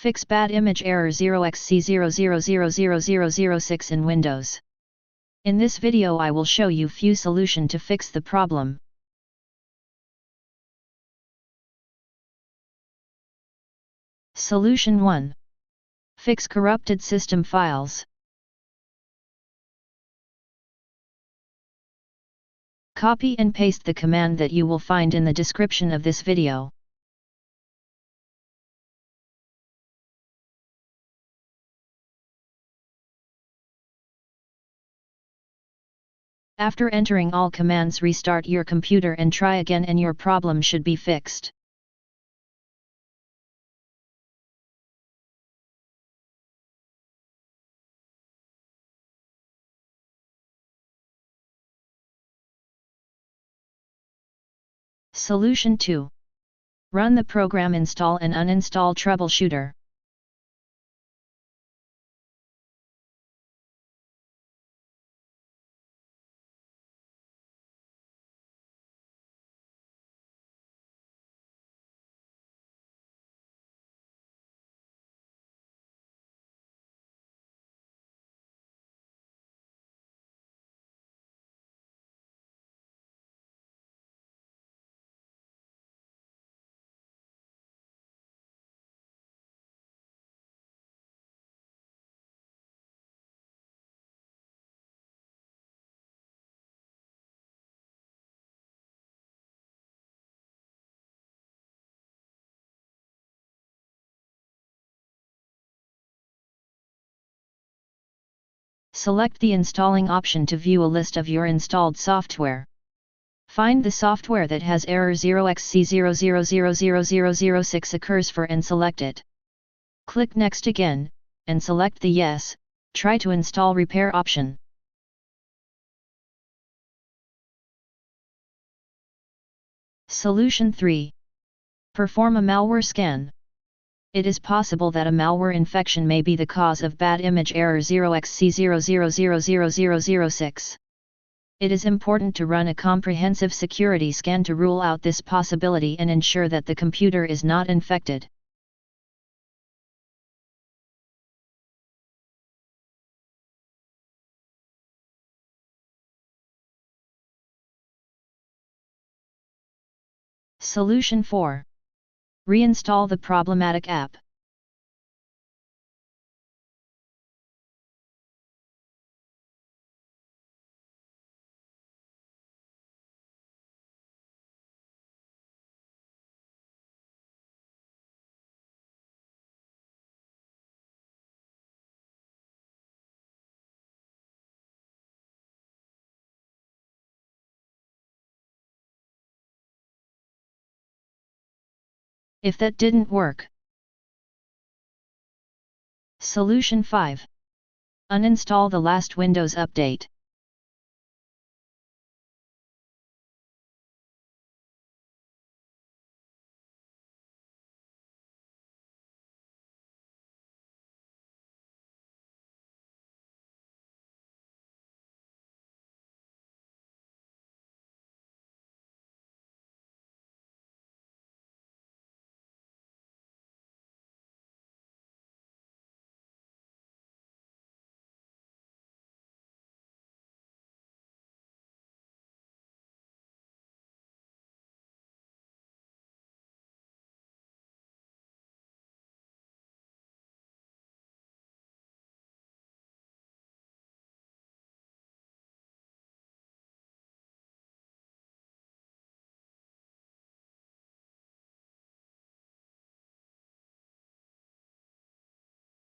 Fix bad image error 0xc0000006 in Windows. In this video I will show you few solution to fix the problem. Solution 1. Fix corrupted system files. Copy and paste the command that you will find in the description of this video. After entering all commands, restart your computer and try again, and your problem should be fixed. Solution 2. Run the program, install and uninstall Troubleshooter. Select the installing option to view a list of your installed software. Find the software that has error 0xc0000006 occurs for and select it. Click Next again, and select the Yes, try to install repair option. Solution 3. Perform a malware scan. It is possible that a malware infection may be the cause of bad image error 0xc0000006. It is important to run a comprehensive security scan to rule out this possibility and ensure that the computer is not infected. Solution 4. Reinstall the problematic app. If that didn't work. Solution 5. Uninstall the last Windows update.